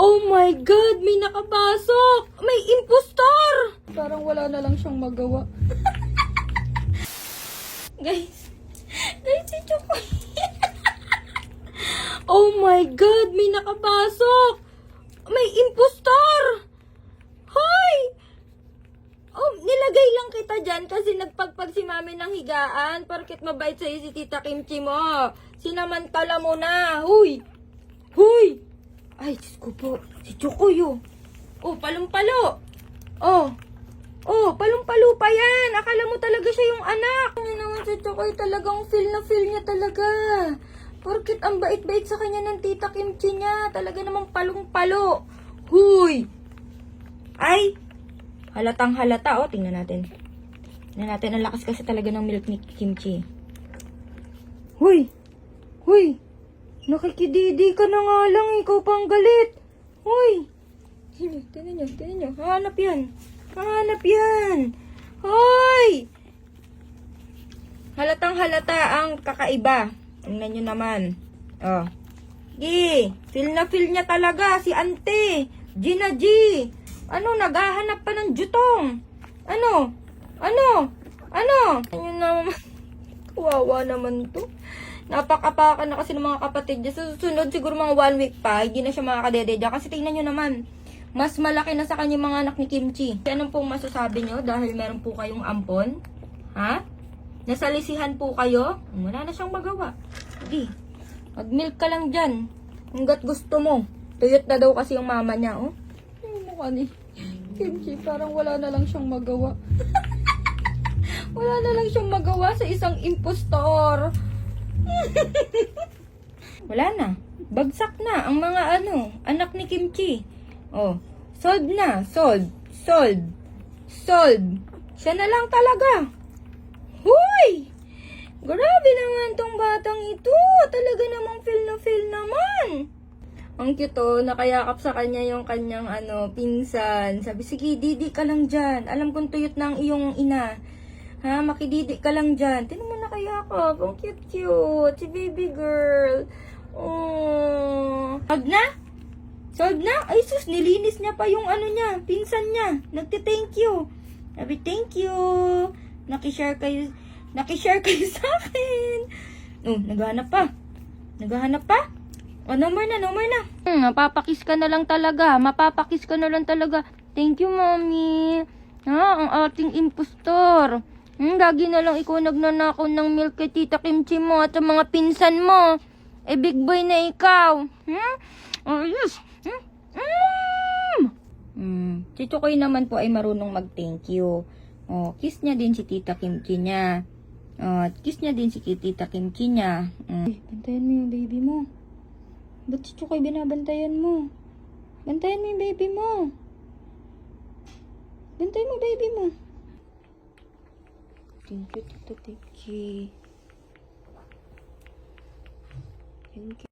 Oh my God! May nakapasok! May impostor! Parang wala na lang siyang magawa. Guys, si Chokoy. Oh my God! May nakapasok! May impostor! Hoy! Oh, nilagay lang kita dyan kasi nagpagpag si mami ng higaan. Porket mabait sa'yo si Tita Kimchi mo. Sinamantala mo na. Huy! Huy! Ay, Diyos ko po. Si Chokoy, oh. Oh, palumpalo. Oh. Oh, palumpalo pa yan. Akala mo talaga siya yung anak. Ano naman si Chokoy, talagang feel na feel niya talaga. Porket ang bait-bait sa kanya ng Tita Kimchi niya. Talaga namang palong-palo. Huy! Ay! Halatang halata, oh. Tingnan natin. Tingnan natin. Ang lakas kasi talaga ng milk ni Kimchi. Huy! Huy! Nakikididi ka na nga lang. Ikaw pang galit. Huy! Tingnan nyo. Hanap yan. Hoy! Halatang halata ang kakaiba. Tingnan nyo naman. Oh. Feel na feel niya talaga si Ante. Gina G. Ano, naghahanap pa ng jutong. Ano? Ayun naman. Kawawa naman to. Napakapakan na kasi ng mga kapatid niya. Sa susunod, siguro mga 1 week pa, hindi na siya makakadede dyan. Kasi tingnan nyo naman, mas malaki na sa kanya mga anak ni Kimchi. Anong pong masasabi nyo dahil meron po kayong ampon? Ha? Nasalisihan po kayo? Wala na siyang magawa. Hindi. Mag-milk ka lang dyan. Hanggat gusto mo. Tuyot na daw kasi yung mama niya, oh. Yung mukha ni Kimchi, parang wala na lang siyang magawa. Wala na lang siyang magawa sa isang impostor. Wala na. Bagsak na ang mga anak ni Kimchi. Oh, sold na. Sold. Siya na lang talaga. Huy! Grabe naman tong batang ito. Talaga namang feel na feel naman. Ang cute, oh, nakayakap sa kanya yung kanyang pinsan. Sabi, sige, didi ka lang dyan. Alam kong tuyot na ang iyong ina. Ha, makididi ka lang dyan. Tinan mo nakayakap. Ang cute. Si baby girl. Oh. Sold na? Ay sus, nilinis niya pa yung pinsan niya. Nagte-thank you. Sabi, thank you. Nakishare kayo sa akin. Oh, naghahanap pa. Oh, no more na. Mapapakis ka na lang talaga. Thank you, mommy. Ha, ang ating impostor. Lagi na lang ikaw nagnanakaw ng milk kay Tita Kimchi mo at sa mga pinsan mo. Big boy na ikaw. Oh, yes. Si Chokoy naman po ay marunong mag-thank you. Oh, kiss niya din si Tita Kimchi niya. Bantayan mo yung baby mo. Ba't si Chokoy binabantayan mo? Bantayan mo yung baby mo. Thank you, Tita Kimchi. Thank you.